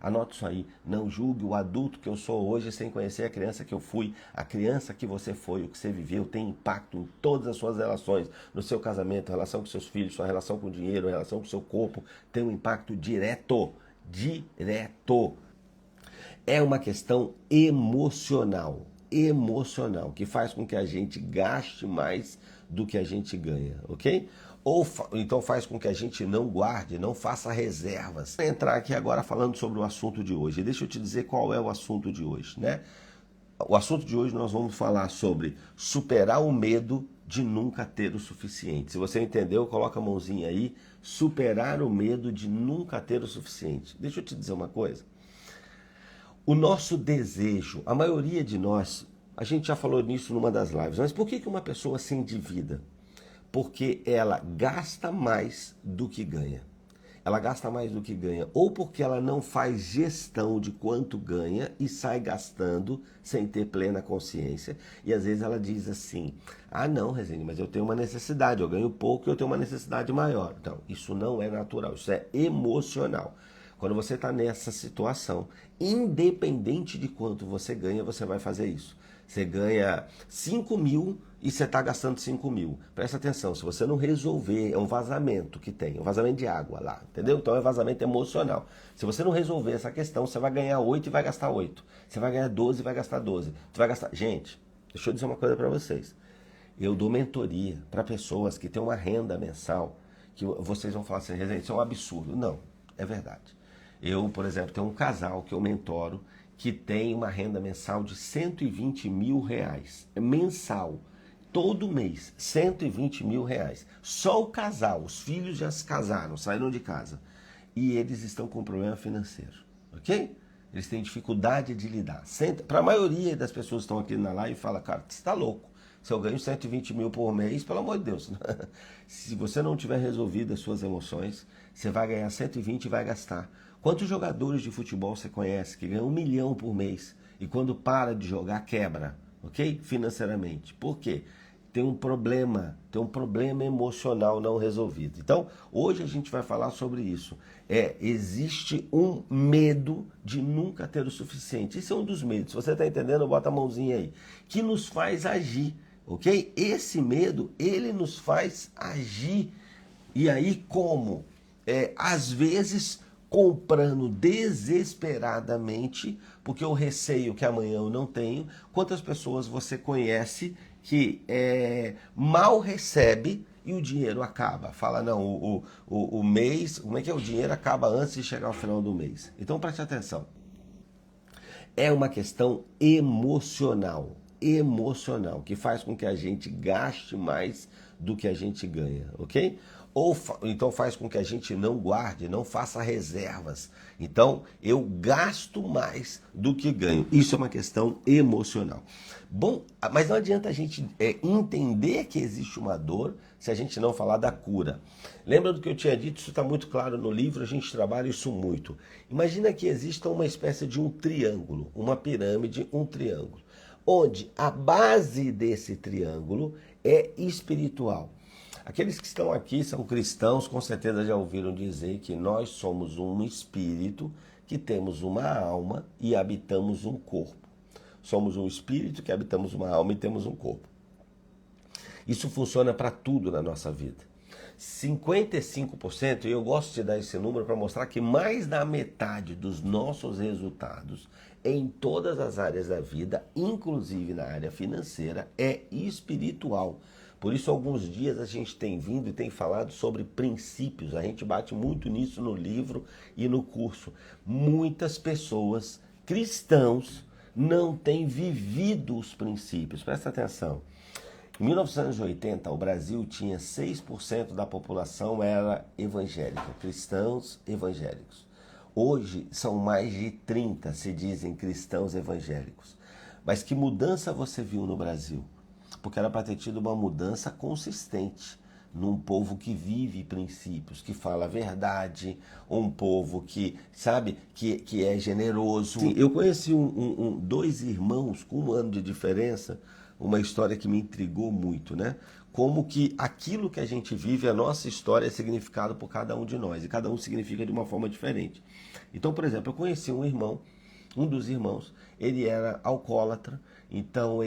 Anote isso aí, não julgue o adulto que eu sou hoje sem conhecer a criança que eu fui. A criança que você foi, o que você viveu, tem impacto em todas as suas relações, no seu casamento, relação com seus filhos, sua relação com o dinheiro, relação com o seu corpo, tem um impacto direto, direto. É uma questão emocional, que faz com que a gente gaste mais do que a gente ganha, ok? Ou então faz com que a gente não guarde, não faça reservas. Vou entrar aqui agora falando sobre o assunto de hoje. Deixa eu te dizer qual é o assunto de hoje, né? O assunto de hoje nós vamos falar sobre superar o medo de nunca ter o suficiente. Se você entendeu, coloca a mãozinha aí. Superar o medo de nunca ter o suficiente. Deixa eu te dizer uma coisa. O nosso desejo, a maioria de nós, a gente já falou nisso numa das lives, mas por que uma pessoa se endivida? Porque ela gasta mais do que ganha. Ela gasta mais do que ganha, ou porque ela não faz gestão de quanto ganha e sai gastando sem ter plena consciência. E às vezes ela diz assim, ah não, Rezende, mas eu tenho uma necessidade, eu ganho pouco e eu tenho uma necessidade maior. Então, isso não é natural, isso é emocional. Quando você está nessa situação, independente de quanto você ganha, você vai fazer isso. Você ganha 5 mil e você está gastando 5 mil. Presta atenção, se você não resolver, é um vazamento que tem, um vazamento de água lá, entendeu? Então é vazamento emocional. Se você não resolver essa questão, você vai ganhar 8 e vai gastar 8. Você vai ganhar 12 e vai gastar 12. Você vai gastar... Gente, deixa eu dizer uma coisa para vocês. Eu dou mentoria para pessoas que têm uma renda mensal, que vocês vão falar assim, isso é um absurdo. Não, é verdade. Eu, por exemplo, tenho um casal que eu mentoro que tem uma renda mensal de 120 mil reais. Mensal. Todo mês, 120 mil reais. Só o casal, os filhos já se casaram, saíram de casa. E eles estão com problema financeiro, ok? Eles têm dificuldade de lidar. Para a maioria das pessoas que estão aqui na live, fala, cara, você está louco. Se eu ganho 120 mil por mês, pelo amor de Deus. Se você não tiver resolvido as suas emoções, você vai ganhar 120 e vai gastar. Quantos jogadores de futebol você conhece que ganham 1 milhão por mês e quando para de jogar quebra, ok? Financeiramente. Por quê? Tem um problema emocional não resolvido. Então, hoje a gente vai falar sobre isso. Existe um medo de nunca ter o suficiente. Esse é um dos medos. Se você está entendendo, bota a mãozinha aí. Que nos faz agir, ok? Esse medo, ele nos faz agir. E aí como? Às vezes comprando desesperadamente, porque eu receio que amanhã eu não tenho. Quantas pessoas você conhece que mal recebe e o dinheiro acaba? Fala, não, o mês, como é que é? O dinheiro acaba antes de chegar ao final do mês. Então preste atenção. É uma questão emocional, que faz com que a gente gaste mais do que a gente ganha, ok? Ou então faz com que a gente não guarde, não faça reservas. Então, eu gasto mais do que ganho. Isso é uma questão emocional. Bom, mas não adianta a gente entender que existe uma dor se a gente não falar da cura. Lembra do que eu tinha dito? Isso está muito claro no livro, a gente trabalha isso muito. Imagina que exista uma espécie de um triângulo, uma pirâmide, um triângulo, onde a base desse triângulo é espiritual. Aqueles que estão aqui são cristãos, com certeza já ouviram dizer que nós somos um espírito, que temos uma alma e habitamos um corpo. Somos um espírito que habitamos uma alma e temos um corpo. Isso funciona para tudo na nossa vida. 55%, e eu gosto de dar esse número para mostrar que mais da metade dos nossos resultados em todas as áreas da vida, inclusive na área financeira, é espiritual. Por isso, alguns dias a gente tem vindo e tem falado sobre princípios. A gente bate muito nisso no livro e no curso. Muitas pessoas, cristãos, não têm vivido os princípios. Presta atenção. Em 1980, o Brasil tinha 6% da população era evangélica, cristãos evangélicos. Hoje são mais de 30 se dizem cristãos evangélicos. Mas que mudança você viu no Brasil? Porque era para ter tido uma mudança consistente num povo que vive princípios, que fala a verdade, um povo que, sabe, que é generoso. Sim, eu conheci dois irmãos com 1 ano de diferença, uma história que me intrigou muito, né? Como que aquilo que a gente vive, a nossa história é significado por cada um de nós, e cada um significa de uma forma diferente. Então, por exemplo, eu conheci um irmão, um dos irmãos, ele era alcoólatra, então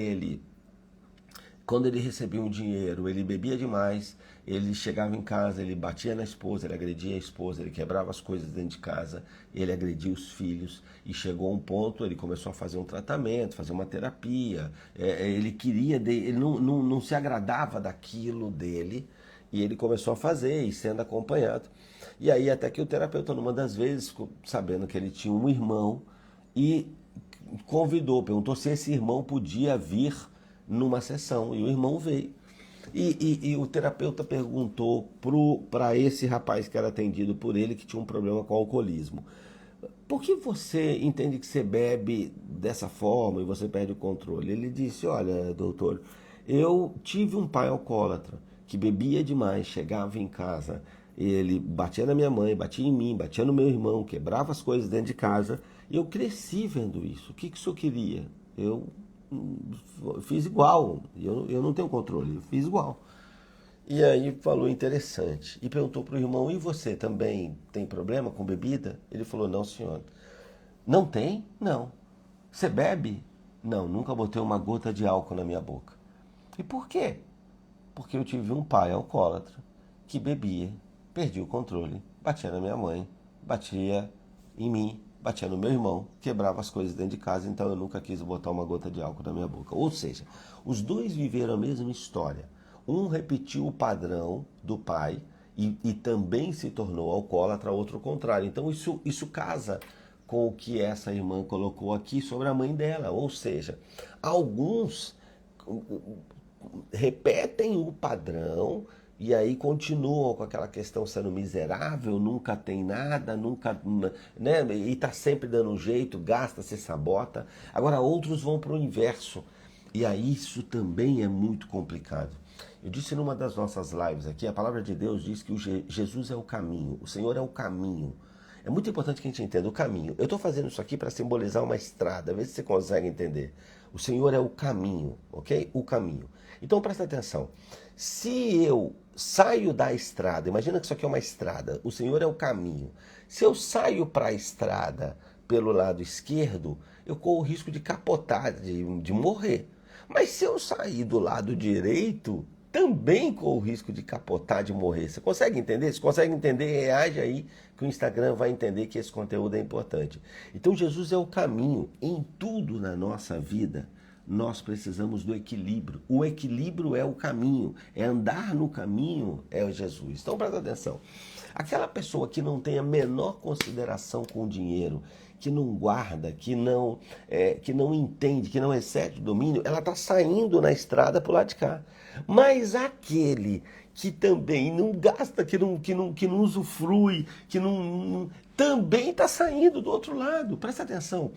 quando ele recebia um dinheiro, ele bebia demais, ele chegava em casa, ele batia na esposa, ele agredia a esposa, ele quebrava as coisas dentro de casa, ele agredia os filhos, e chegou a um ponto, ele começou a fazer um tratamento, fazer uma terapia, ele queria, ele não se agradava daquilo dele, e ele começou a fazer, e sendo acompanhado. E aí até que o terapeuta, numa das vezes, sabendo que ele tinha um irmão, e perguntou se esse irmão podia vir numa sessão, e o irmão veio. E o terapeuta perguntou para esse rapaz que era atendido por ele, que tinha um problema com o alcoolismo: por que você entende que você bebe dessa forma e você perde o controle? Ele disse: olha, doutor, eu tive um pai alcoólatra que bebia demais, chegava em casa, ele batia na minha mãe, batia em mim, batia no meu irmão, quebrava as coisas dentro de casa, e eu cresci vendo isso. O que o senhor queria? Eu fiz igual, eu não tenho controle, eu fiz igual. E aí falou interessante, e perguntou para o irmão: e você também tem problema com bebida? Ele falou: não, senhor. Não tem? Não. Você bebe? Não, nunca botei uma gota de álcool na minha boca. E por quê? Porque eu tive um pai alcoólatra que bebia, perdi o controle, batia na minha mãe, batia em mim, batia no meu irmão, quebrava as coisas dentro de casa, então eu nunca quis botar uma gota de álcool na minha boca. Ou seja, os dois viveram a mesma história. Um repetiu o padrão do pai e também se tornou alcoólatra, outro o contrário. Então isso casa com o que essa irmã colocou aqui sobre a mãe dela. Ou seja, alguns repetem o padrão e aí continuam com aquela questão sendo miserável, nunca tem nada, nunca, né, e está sempre dando um jeito, gasta, se sabota. Agora outros vão para o inverso, e aí isso também é muito complicado. Eu disse numa das nossas lives aqui, a palavra de Deus diz que Jesus é o caminho, o Senhor é o caminho. É muito importante que a gente entenda o caminho. Eu estou fazendo isso aqui para simbolizar uma estrada, vê se você consegue entender. O Senhor é o caminho, ok? O caminho. Então presta atenção. Se eu saio da estrada, imagina que isso aqui é uma estrada, o Senhor é o caminho. Se eu saio para a estrada pelo lado esquerdo, eu corro o risco de capotar, de morrer. Mas se eu sair do lado direito, também corro o risco de capotar, de morrer. Você consegue entender? Se consegue entender, reage aí, que o Instagram vai entender que esse conteúdo é importante. Então Jesus é o caminho. Em tudo na nossa vida, nós precisamos do equilíbrio. O equilíbrio é o caminho, é andar no caminho, é Jesus. Então presta atenção. Aquela pessoa que não tem a menor consideração com o dinheiro, que não guarda, que não entende, que não excede o domínio, ela está saindo na estrada para o lado de cá. Mas aquele que também não gasta, que não usufrui, também está saindo do outro lado. Presta atenção.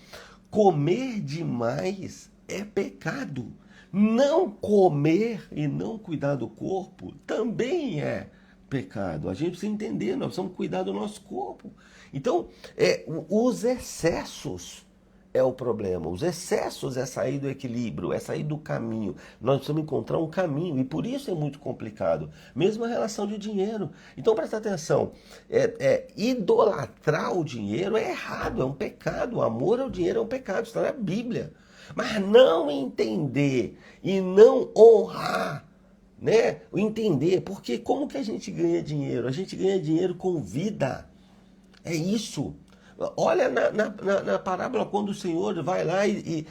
Comer demais é pecado. Não comer e não cuidar do corpo também é pecado. A gente precisa entender, nós precisamos cuidar do nosso corpo. Então, os excessos é o problema. Os excessos é sair do equilíbrio, é sair do caminho. Nós precisamos encontrar um caminho, e por isso é muito complicado. Mesmo a relação de dinheiro. Então, presta atenção. Idolatrar o dinheiro é errado, é um pecado. O amor ao dinheiro é um pecado, está na Bíblia. Mas não entender e não honrar, né? Entender, porque como que a gente ganha dinheiro? A gente ganha dinheiro com vida. É isso. Olha na parábola, quando o Senhor vai lá e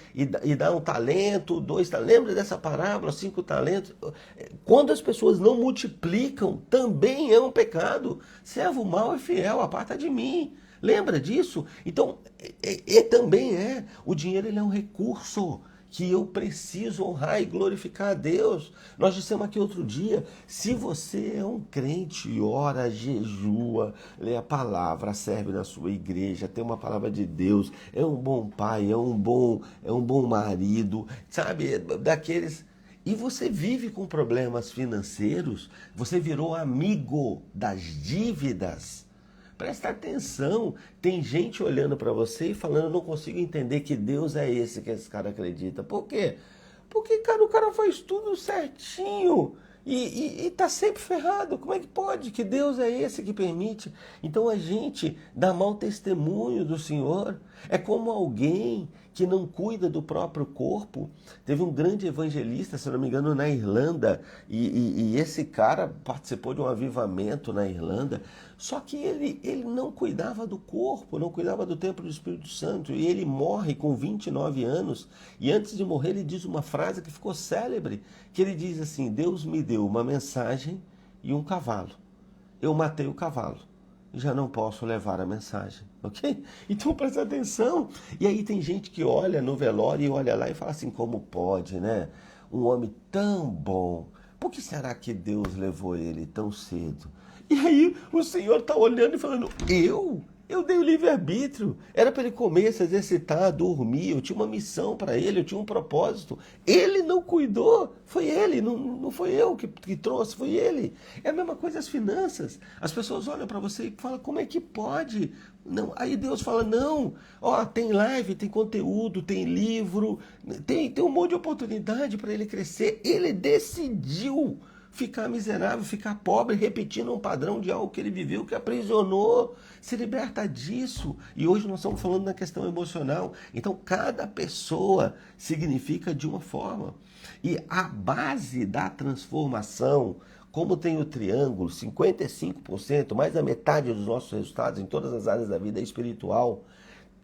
dá um talento, 2 talentos. Lembra dessa parábola, 5 talentos? Quando as pessoas não multiplicam, também é um pecado. Servo mau e fiel, aparta de mim. Lembra disso? Então, também o dinheiro ele é um recurso que eu preciso honrar e glorificar a Deus. Nós dissemos aqui outro dia, se você é um crente, ora, jejua, lê a palavra, serve na sua igreja, tem uma palavra de Deus, é um bom pai, é um bom marido, sabe, daqueles... E você vive com problemas financeiros, você virou amigo das dívidas. Presta atenção, tem gente olhando para você e falando: não consigo entender que Deus é esse que esse cara acredita. Por quê? Porque, cara, o cara faz tudo certinho e está sempre ferrado. Como é que pode? Que Deus é esse que permite? Então a gente dá mau testemunho do Senhor. É como alguém que não cuida do próprio corpo. Teve um grande evangelista, se não me engano, na Irlanda, e esse cara participou de um avivamento na Irlanda, só que ele não cuidava do corpo, não cuidava do templo do Espírito Santo, e ele morre com 29 anos, e antes de morrer ele diz uma frase que ficou célebre, que ele diz assim: Deus me deu uma mensagem e um cavalo. Eu matei o cavalo. Já não posso levar a mensagem, ok? Então presta atenção. E aí tem gente que olha no velório e olha lá e fala assim: como pode, né? Um homem tão bom, por que será que Deus levou ele tão cedo? E aí o Senhor está olhando e falando: eu dei o livre-arbítrio, era para ele comer, se exercitar, dormir, eu tinha uma missão para ele, eu tinha um propósito. Ele não cuidou, foi ele, não foi eu que trouxe, foi ele. É a mesma coisa as finanças. As pessoas olham para você e falam: como é que pode? Não. Aí Deus fala: não, ó, tem live, tem conteúdo, tem livro, tem um monte de oportunidade para ele crescer. Ele decidiu ficar miserável, ficar pobre, repetindo um padrão de algo que ele viveu, que aprisionou. Se liberta disso. E hoje nós estamos falando na questão emocional. Então, cada pessoa significa de uma forma. E a base da transformação, como tem o triângulo, 55%, mais da metade dos nossos resultados em todas as áreas da vida é espiritual.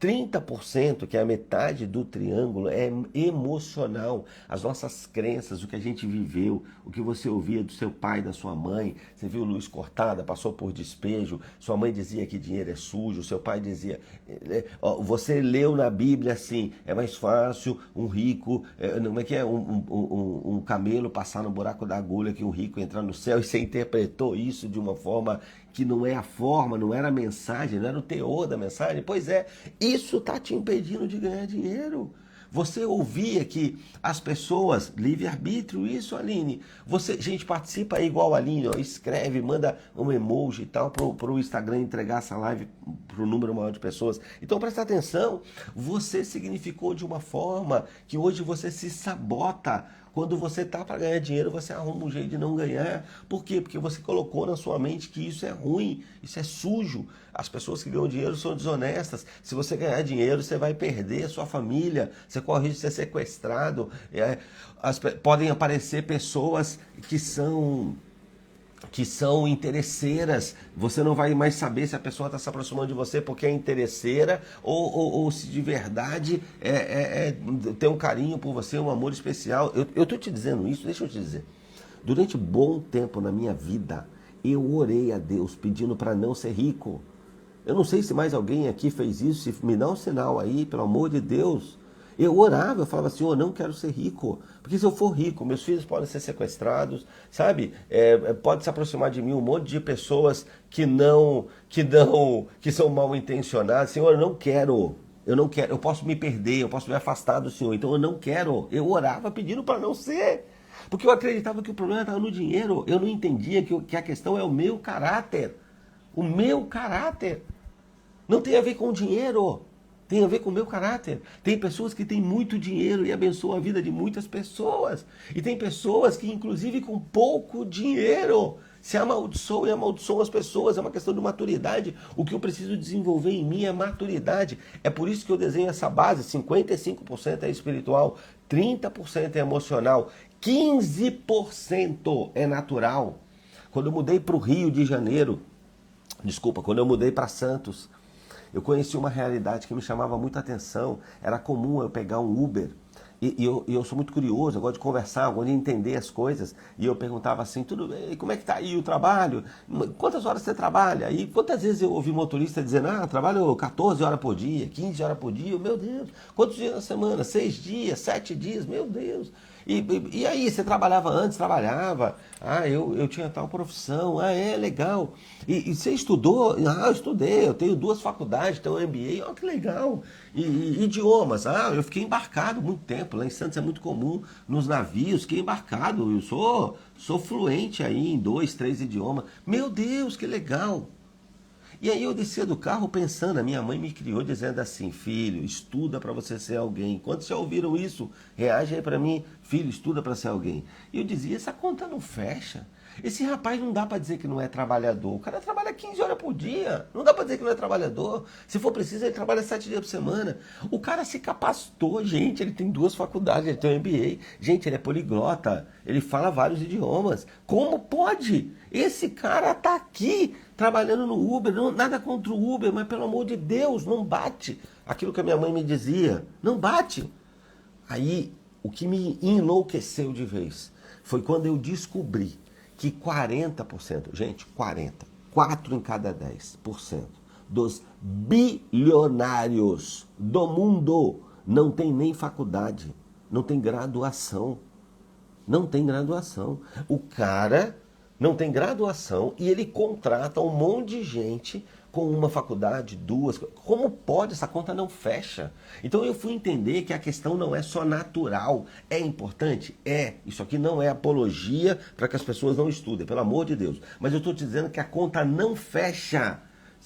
30%, que é a metade do triângulo, é emocional. As nossas crenças, o que a gente viveu, o que você ouvia do seu pai, da sua mãe. Você viu luz cortada, passou por despejo, sua mãe dizia que dinheiro é sujo, seu pai dizia... Você leu na Bíblia assim: é mais fácil um rico, não é que é um camelo passar no buraco da agulha que um rico entrar no céu, e você interpretou isso de uma forma que não é a forma, não era a mensagem, não era o teor da mensagem. Pois é, isso está te impedindo de ganhar dinheiro. Você ouvia que as pessoas, livre-arbítrio, isso, Aline, gente, participa aí igual a Aline, ó, escreve, manda um emoji e tal pro Instagram entregar essa live para o número maior de pessoas. Então presta atenção, você significou de uma forma que hoje você se sabota. Quando você tá para ganhar dinheiro, você arruma um jeito de não ganhar. Por quê? Porque você colocou na sua mente que isso é ruim, isso é sujo. As pessoas que ganham dinheiro são desonestas. Se você ganhar dinheiro, você vai perder a sua família, você corre risco de ser sequestrado. Podem aparecer pessoas que são interesseiras. Você não vai mais saber se a pessoa está se aproximando de você porque é interesseira ou se de verdade tem um carinho por você, um amor especial. Eu estou te dizendo isso, deixa eu te dizer. Durante bom tempo na minha vida, eu orei a Deus pedindo para não ser rico. Eu não sei se mais alguém aqui fez isso, se me dá um sinal aí, pelo amor de Deus. Eu orava, eu falava assim: eu não quero ser rico, porque se eu for rico, meus filhos podem ser sequestrados, sabe? Pode se aproximar de mim um monte de pessoas que são mal intencionadas. Senhor, eu não quero, eu posso me perder, eu posso me afastar do Senhor, então eu não quero. Eu orava pedindo para não ser, porque eu acreditava que o problema estava no dinheiro. Eu não entendia que a questão é o meu caráter. O meu caráter não tem a ver com o dinheiro. Tem a ver com o meu caráter. Tem pessoas que têm muito dinheiro e abençoam a vida de muitas pessoas. E tem pessoas que, inclusive, com pouco dinheiro, se amaldiçoam e amaldiçoam as pessoas. É uma questão de maturidade. O que eu preciso desenvolver em mim é maturidade. É por isso que eu desenho essa base. 55% é espiritual, 30% é emocional, 15% é natural. Quando eu mudei para o Rio de Janeiro, quando eu mudei para Santos, eu conheci uma realidade que me chamava muita atenção. Era comum eu pegar um Uber, e eu sou muito curioso, eu gosto de conversar, eu gosto de entender as coisas, e eu perguntava assim: tudo bem, como é que tá aí o trabalho? Quantas horas você trabalha? E quantas vezes eu ouvi motorista dizendo: eu trabalho 14 horas por dia, 15 horas por dia. Meu Deus, quantos dias na semana? 6 dias, 7 dias, meu Deus. E aí, você trabalhava antes? Trabalhava. Eu tinha tal profissão. Legal. E você estudou? Eu estudei. Eu tenho 2 faculdades, tenho um MBA. Que legal. E idiomas? Eu fiquei embarcado muito tempo. Lá em Santos é muito comum, nos navios, fiquei embarcado. Eu sou fluente aí em 2, 3 idiomas. Meu Deus, que legal. E aí eu descia do carro pensando, a minha mãe me criou dizendo assim, filho, estuda para você ser alguém. Quantos já ouviram isso? Reage aí para mim, filho, estuda para ser alguém. E eu dizia, essa conta não fecha. Esse rapaz não dá para dizer que não é trabalhador. O cara trabalha 15 horas por dia. Não dá para dizer que não é trabalhador. Se for preciso, ele trabalha 7 dias por semana. O cara se capacitou, gente. Ele tem 2 faculdades, ele tem um MBA. Gente, ele é poliglota. Ele fala vários idiomas. Como pode? Esse cara tá aqui trabalhando no Uber. Não, nada contra o Uber, mas pelo amor de Deus, não bate. Aquilo que a minha mãe me dizia. Não bate. Aí, o que me enlouqueceu de vez foi quando eu descobri que 40%, gente, 4 em cada 10% dos bilionários do mundo não tem nem faculdade, não tem graduação. Não tem graduação. O cara não tem graduação e ele contrata um monte de gente com uma faculdade, 2. Como pode? Essa conta não fecha. Então eu fui entender que a questão não é só natural. É importante? É. Isso aqui não é apologia para que as pessoas não estudem, pelo amor de Deus. Mas eu estou te dizendo que a conta não fecha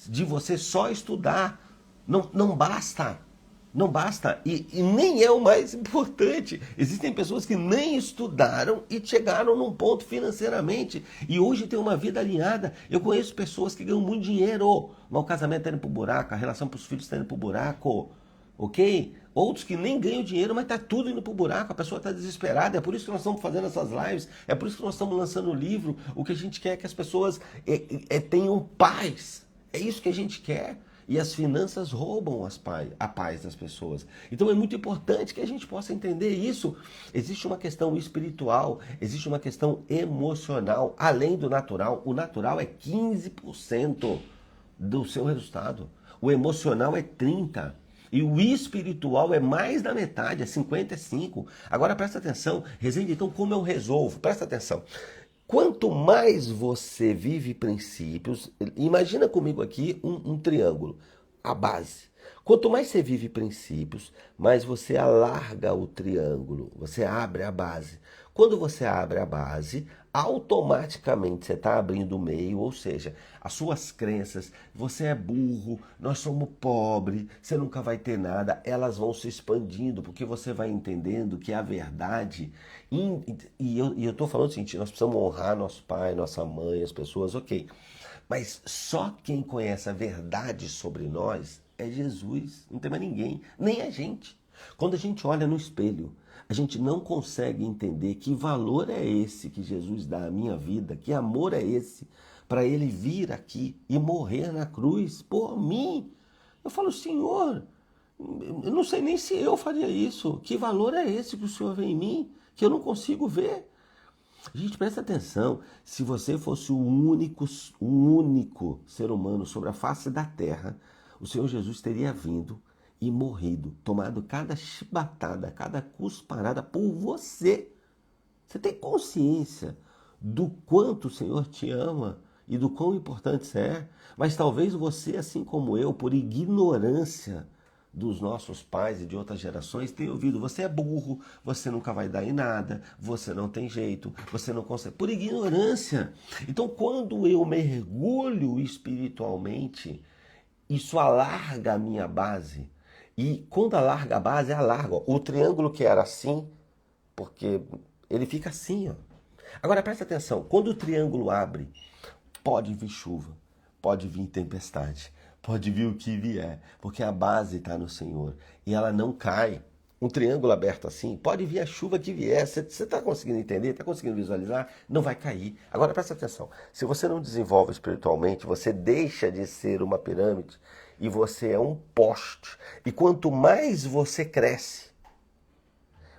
de você só estudar. Não basta. Não basta, e nem é o mais importante. Existem pessoas que nem estudaram e chegaram num ponto financeiramente e hoje tem uma vida alinhada. Eu conheço pessoas que ganham muito dinheiro, mas o casamento está indo pro buraco, a relação para os filhos está indo pro buraco, ok? Outros que nem ganham dinheiro, mas está tudo indo pro buraco, a pessoa está desesperada. É por isso que nós estamos fazendo essas lives, é por isso que nós estamos lançando o livro. O que a gente quer é que as pessoas tenham paz, é isso que a gente quer. E as finanças roubam a paz das pessoas. Então é muito importante que a gente possa entender isso. Existe uma questão espiritual, existe uma questão emocional, além do natural. O natural é 15% do seu resultado. O emocional é 30%. E o espiritual é mais da metade, é 55%. Agora presta atenção, Rezende, então como eu resolvo? Presta atenção. Quanto mais você vive princípios, imagina comigo aqui um triângulo, a base. Quanto mais você vive princípios, mais você alarga o triângulo, você abre a base. Quando você abre a base, automaticamente você está abrindo o meio, ou seja, as suas crenças, você é burro, nós somos pobres, você nunca vai ter nada, elas vão se expandindo, porque você vai entendendo que a verdade, e eu estou falando o seguinte, nós precisamos honrar nosso pai, nossa mãe, as pessoas, ok, mas só quem conhece a verdade sobre nós é Jesus, não tem mais ninguém, nem a gente. Quando a gente olha no espelho, a gente não consegue entender que valor é esse que Jesus dá à minha vida, que amor é esse para ele vir aqui e morrer na cruz por mim. Eu falo, Senhor, eu não sei nem se eu faria isso. Que valor é esse que o Senhor vê em mim, que eu não consigo ver? Gente, presta atenção, se você fosse o único ser humano sobre a face da terra, o Senhor Jesus teria vindo e morrido, tomado cada chibatada, cada cusparada por você. Você tem consciência do quanto o Senhor te ama e do quão importante você é? Mas talvez você, assim como eu, por ignorância dos nossos pais e de outras gerações, tenha ouvido, você é burro, você nunca vai dar em nada, você não tem jeito, você não consegue, por ignorância. Então, quando eu mergulho espiritualmente, isso alarga a minha base. E quando alarga a base, alarga. O triângulo que era assim, porque ele fica assim, ó. Agora presta atenção, quando o triângulo abre, pode vir chuva, pode vir tempestade, pode vir o que vier, porque a base está no Senhor e ela não cai. Um triângulo aberto assim, pode vir a chuva que vier, você está conseguindo entender, está conseguindo visualizar? Não vai cair. Agora presta atenção, se você não desenvolve espiritualmente, você deixa de ser uma pirâmide e você é um poste. E quanto mais você cresce,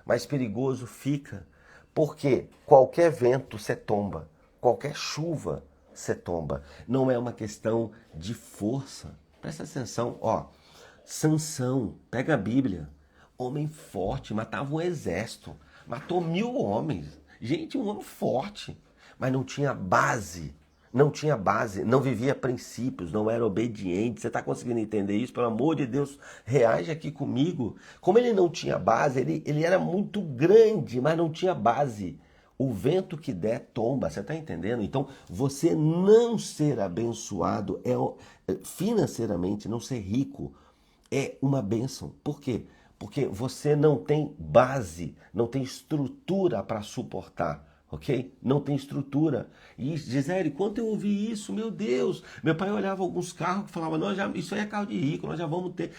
mais perigoso fica, porque qualquer vento você tomba, qualquer chuva você tomba. Não é uma questão de força. Presta atenção, ó, Sansão, pega a Bíblia, homem forte, matava um exército, matou 1000 homens. Gente, um homem forte, mas não tinha base. Não tinha base, não vivia princípios, não era obediente. Você está conseguindo entender isso? Pelo amor de Deus, reage aqui comigo. Como ele não tinha base, ele era muito grande, mas não tinha base. O vento que der, tomba. Você está entendendo? Então, você não ser abençoado financeiramente, não ser rico é uma bênção. Por quê? Porque você não tem base, não tem estrutura para suportar, ok? Não tem estrutura. E Gisele, quando eu ouvi isso, meu Deus, meu pai olhava alguns carros e falava, isso aí é carro de rico, nós já vamos ter.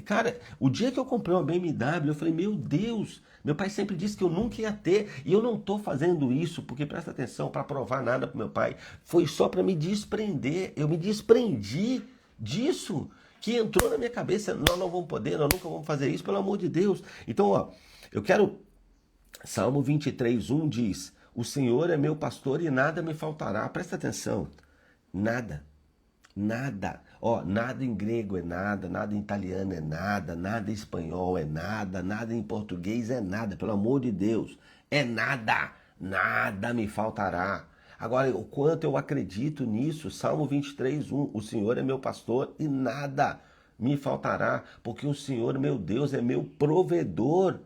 Cara, o dia que eu comprei uma BMW, eu falei, meu Deus, meu pai sempre disse que eu nunca ia ter, e eu não estou fazendo isso, porque presta atenção, para provar nada para meu pai, foi só para me desprender, eu me desprendi disso, que entrou na minha cabeça, nós não vamos poder, nós nunca vamos fazer isso, pelo amor de Deus. Então, ó, eu quero, Salmo 23:1 diz, o Senhor é meu pastor e nada me faltará. Presta atenção, nada. Nada. Ó, nada em grego é nada, nada em italiano é nada, nada em espanhol é nada, nada em português é nada, pelo amor de Deus, é nada, nada me faltará. Agora, o quanto eu acredito nisso, Salmo 23:1, o Senhor é meu pastor e nada me faltará, porque o Senhor, meu Deus, é meu provedor.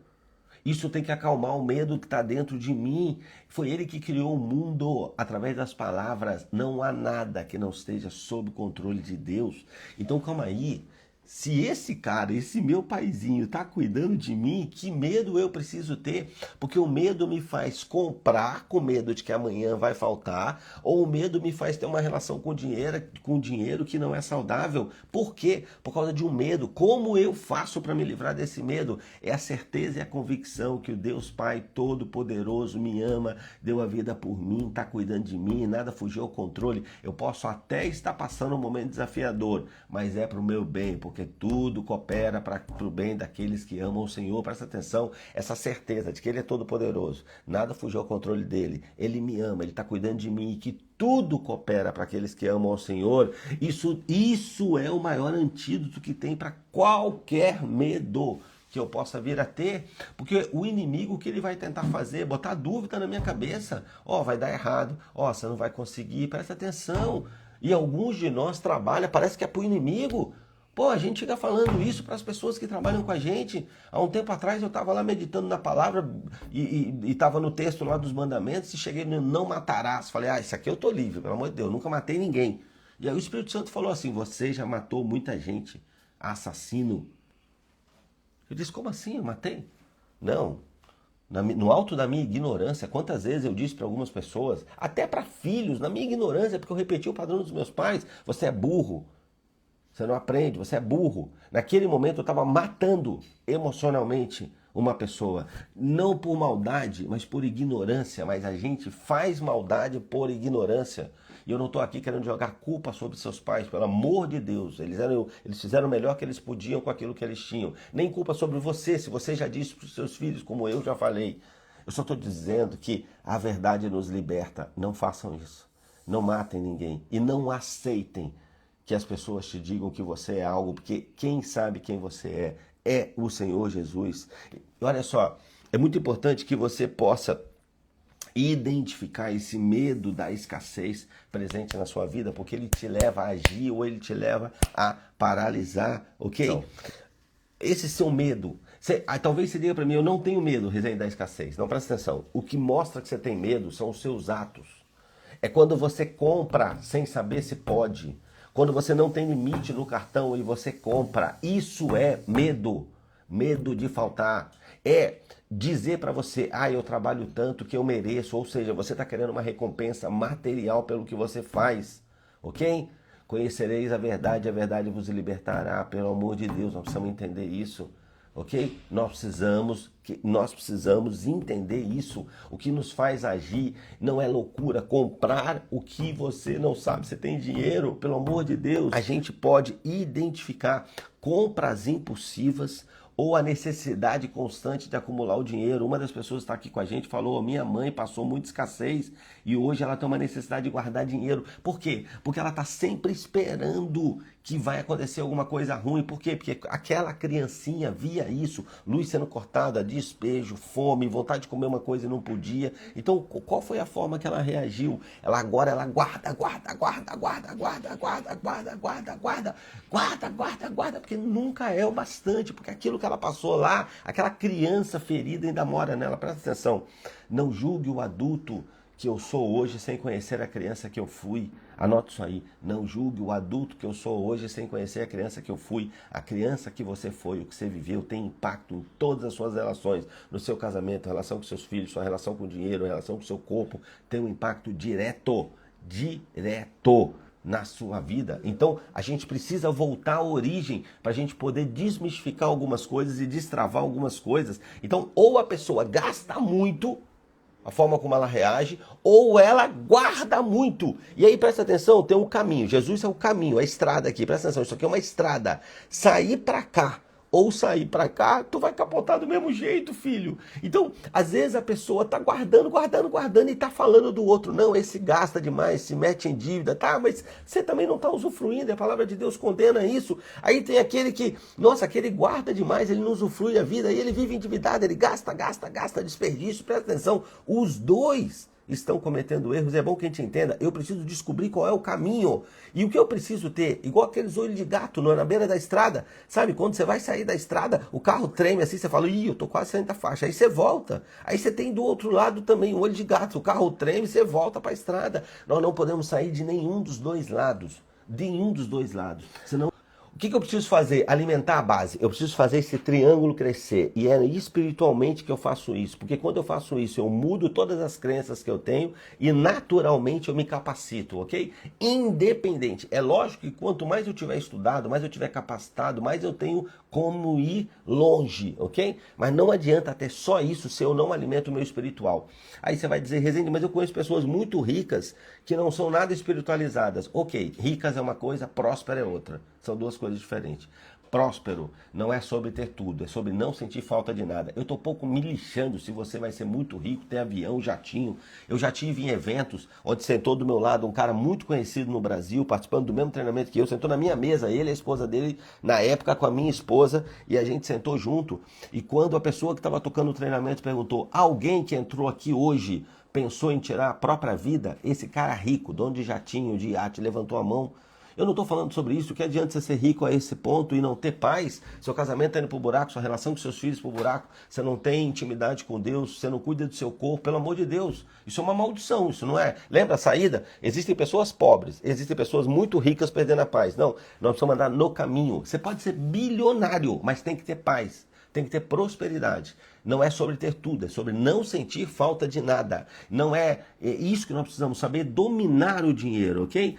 Isso tem que acalmar o medo que está dentro de mim. Foi Ele que criou o mundo através das palavras. Não há nada que não esteja sob controle de Deus. Então calma aí. Se esse cara, esse meu paizinho está cuidando de mim, que medo eu preciso ter? Porque o medo me faz comprar com medo de que amanhã vai faltar, ou o medo me faz ter uma relação com dinheiro que não é saudável. Por quê? Por causa de um medo. Como eu faço para me livrar desse medo? É a certeza e a convicção que o Deus Pai Todo-Poderoso me ama, deu a vida por mim, está cuidando de mim, nada fugiu ao controle. Eu posso até estar passando um momento desafiador, mas é para o meu bem, porque tudo coopera para o bem daqueles que amam o Senhor. Presta atenção, essa certeza de que Ele é todo poderoso, nada fugiu ao controle dele, Ele me ama, Ele está cuidando de mim e que tudo coopera para aqueles que amam ao Senhor. Isso é o maior antídoto que tem para qualquer medo que eu possa vir a ter, porque o inimigo, o que ele vai tentar fazer? Botar dúvida na minha cabeça. Ó, vai dar errado, ó, você não vai conseguir, presta atenção. E alguns de nós trabalham, parece que é para o inimigo. Pô, a gente fica falando isso para as pessoas que trabalham com a gente. Há um tempo atrás eu estava lá meditando na palavra e estava no texto lá dos mandamentos e cheguei no não matarás. Falei, isso aqui eu tô livre, pelo amor de Deus, nunca matei ninguém. E aí o Espírito Santo falou assim, você já matou muita gente, assassino. Eu disse, como assim? Eu matei? Não. No alto da minha ignorância, quantas vezes eu disse para algumas pessoas, até para filhos, na minha ignorância, porque eu repeti o padrão dos meus pais, você é burro. Você não aprende, você é burro. Naquele momento eu estava matando emocionalmente uma pessoa. Não por maldade, mas por ignorância. Mas a gente faz maldade por ignorância. E eu não estou aqui querendo jogar culpa sobre seus pais, pelo amor de Deus. Eles fizeram o melhor que eles podiam com aquilo que eles tinham. Nem culpa sobre você, se você já disse para os seus filhos, como eu já falei. Eu só estou dizendo que a verdade nos liberta. Não façam isso. Não matem ninguém. E não aceitem que as pessoas te digam que você é algo, porque quem sabe quem você é o Senhor Jesus. E olha só, é muito importante que você possa identificar esse medo da escassez presente na sua vida, porque ele te leva a agir ou ele te leva a paralisar, ok? Então, esse seu medo, talvez você diga para mim, eu não tenho medo, Rezende, da escassez. Não, presta atenção, o que mostra que você tem medo são os seus atos. É quando você compra sem saber se pode. Quando você não tem limite no cartão e você compra, isso é medo. Medo de faltar. É dizer para você, eu trabalho tanto que eu mereço. Ou seja, você está querendo uma recompensa material pelo que você faz. Ok? Conhecereis a verdade vos libertará. Pelo amor de Deus, nós precisamos entender isso. Ok? Nós precisamos entender isso. O que nos faz agir não é loucura. Comprar o que você não sabe. Você tem dinheiro, pelo amor de Deus. A gente pode identificar compras impulsivas ou a necessidade constante de acumular o dinheiro. Uma das pessoas que está aqui com a gente falou, minha mãe passou muita escassez e hoje ela tem uma necessidade de guardar dinheiro. Por quê? Porque ela está sempre esperando que vai acontecer alguma coisa ruim. Por quê? Porque aquela criancinha via isso, luz sendo cortada, despejo, fome, vontade de comer uma coisa e não podia. Então, qual foi a forma que ela reagiu? Agora ela guarda, porque nunca é o bastante, porque aquilo que ela passou lá, aquela criança ferida ainda mora nela. Presta atenção, não julgue o adulto que eu sou hoje sem conhecer a criança que eu fui. Anote isso aí. Não julgue o adulto que eu sou hoje sem conhecer a criança que eu fui. A criança que você foi, o que você viveu, tem impacto em todas as suas relações. No seu casamento, a relação com seus filhos, sua relação com o dinheiro, a relação com o seu corpo. Tem um impacto direto na sua vida. Então, a gente precisa voltar à origem para a gente poder desmistificar algumas coisas e destravar algumas coisas. Então, ou a pessoa gasta muito, a forma como ela reage, ou ela guarda muito. E aí, presta atenção, tem um caminho. Jesus é o caminho, a estrada aqui. Presta atenção, isso aqui é uma estrada. Sair para cá ou sair para cá, tu vai capotar do mesmo jeito, filho. Então, às vezes a pessoa tá guardando e tá falando do outro. Não, esse gasta demais, se mete em dívida. Tá, mas você também não tá usufruindo, a palavra de Deus condena isso. Aí tem aquele que, nossa, aquele guarda demais, ele não usufrui a vida, aí ele vive endividado, ele gasta, desperdício. Presta atenção, os dois estão cometendo erros. É bom que a gente entenda. Eu preciso descobrir qual é o caminho. E o que eu preciso ter? Igual aqueles olhos de gato na beira da estrada. Sabe, quando você vai sair da estrada, o carro treme assim, você fala, ih, eu tô quase saindo da faixa. Aí você volta. Aí você tem do outro lado também um olho de gato. O carro treme, você volta para a estrada. Nós não podemos sair de nenhum dos dois lados. De nenhum dos dois lados. Senão, o que eu preciso fazer? Alimentar a base. Eu preciso fazer esse triângulo crescer. E é espiritualmente que eu faço isso. Porque quando eu faço isso, eu mudo todas as crenças que eu tenho e naturalmente eu me capacito, ok? Independente. É lógico que quanto mais eu tiver estudado, mais eu tiver capacitado, mais eu tenho como ir longe, ok? Mas não adianta ter só isso se eu não alimento o meu espiritual. Aí você vai dizer, Rezende, mas eu conheço pessoas muito ricas que não são nada espiritualizadas. Ok, ricas é uma coisa, próspera é outra. São duas coisas diferentes. Próspero não é sobre ter tudo, é sobre não sentir falta de nada. Eu estou pouco me lixando se você vai ser muito rico, ter avião, jatinho. Eu já tive em eventos onde sentou do meu lado um cara muito conhecido no Brasil, participando do mesmo treinamento que eu, sentou na minha mesa, ele e a esposa dele, na época com a minha esposa, e a gente sentou junto. E quando a pessoa que estava tocando o treinamento perguntou, alguém que entrou aqui hoje pensou em tirar a própria vida? Esse cara rico, dono de jatinho, de iate, levantou a mão. Eu não estou falando sobre isso, que adianta você ser rico a esse ponto e não ter paz, seu casamento está indo para o buraco, sua relação com seus filhos para o buraco, você não tem intimidade com Deus, você não cuida do seu corpo, pelo amor de Deus, isso é uma maldição, isso não é? Lembra a saída? Existem pessoas pobres, existem pessoas muito ricas perdendo a paz. Não, nós precisamos andar no caminho. Você pode ser bilionário, mas tem que ter paz. Tem que ter prosperidade. Não é sobre ter tudo, é sobre não sentir falta de nada. Não é isso que nós precisamos saber, dominar o dinheiro, ok?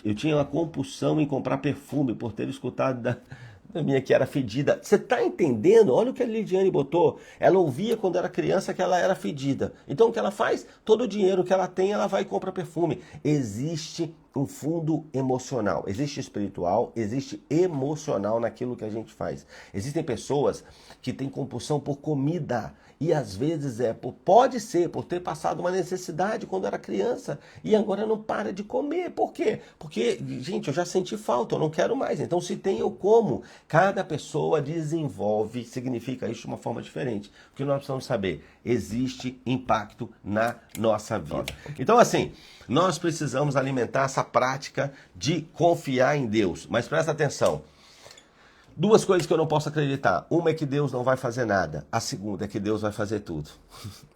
Eu tinha uma compulsão em comprar perfume por ter escutado da minha que era fedida. Você está entendendo? Olha o que a Lidiane botou. Ela ouvia quando era criança que ela era fedida. Então o que ela faz? Todo o dinheiro que ela tem, ela vai e compra perfume. Existe um fundo emocional, existe espiritual, existe emocional naquilo que a gente faz. Existem pessoas que têm compulsão por comida e às vezes pode ser por ter passado uma necessidade quando era criança e agora não para de comer. Por quê? Porque, gente, eu já senti falta, eu não quero mais. Então se tem, eu como. Cada pessoa desenvolve, significa isso de uma forma diferente. O que nós precisamos saber? Existe impacto na nossa vida. Então assim, nós precisamos alimentar essa prática de confiar em Deus. Mas presta atenção. Duas coisas que eu não posso acreditar. Uma é que Deus não vai fazer nada. A segunda é que Deus vai fazer tudo.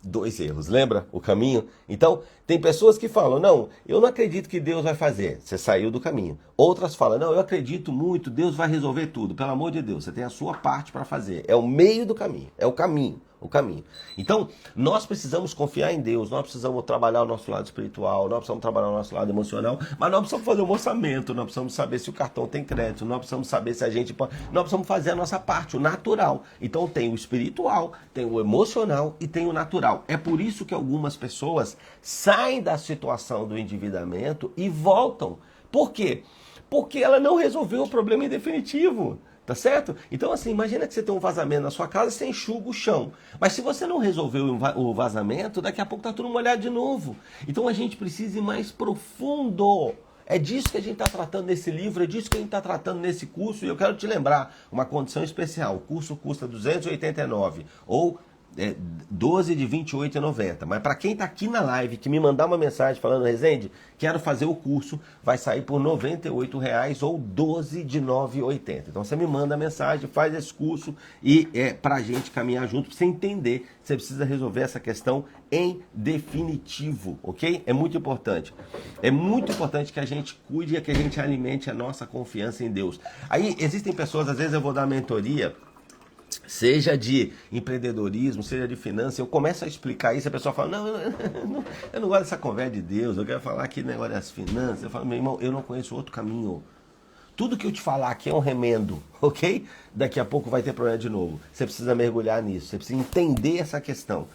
Dois erros. Lembra o caminho? Então, tem pessoas que falam, não, eu não acredito que Deus vai fazer. Você saiu do caminho. Outras falam, não, eu acredito muito, Deus vai resolver tudo. Pelo amor de Deus, você tem a sua parte para fazer. É o meio do caminho. É o caminho. O caminho. Então, nós precisamos confiar em Deus, nós precisamos trabalhar o nosso lado espiritual, nós precisamos trabalhar o nosso lado emocional, mas nós precisamos fazer um orçamento, nós precisamos saber se o cartão tem crédito, nós precisamos saber se a gente pode... Nós precisamos fazer a nossa parte, o natural. Então tem o espiritual, tem o emocional e tem o natural. É por isso que algumas pessoas saem da situação do endividamento e voltam. Por quê? Porque ela não resolveu o problema em definitivo. Tá certo? Então assim, imagina que você tem um vazamento na sua casa, você enxuga o chão. Mas se você não resolveu o vazamento, daqui a pouco tá tudo molhado de novo. Então a gente precisa ir mais profundo. É disso que a gente está tratando nesse livro, é disso que a gente está tratando nesse curso. E eu quero te lembrar, uma condição especial. O curso custa R$ 289 ou 12 de 28,90. Mas para quem está aqui na live, que me mandar uma mensagem falando, Rezende, quero fazer o curso, vai sair por R$ 98,00 ou 12 de 9,80. Então você me manda a mensagem, faz esse curso e para a gente caminhar junto, para você entender, você precisa resolver essa questão em definitivo, ok? É muito importante. É muito importante que a gente cuide e que a gente alimente a nossa confiança em Deus. Aí existem pessoas, às vezes eu vou dar mentoria, seja de empreendedorismo, seja de finanças, eu começo a explicar isso, a pessoa fala, não, eu não gosto dessa conversa de Deus, eu quero falar aqui negócio das finanças. Eu falo, meu irmão, eu não conheço outro caminho. Tudo que eu te falar aqui é um remendo, ok? Daqui a pouco vai ter problema de novo. Você precisa mergulhar nisso, você precisa entender essa questão.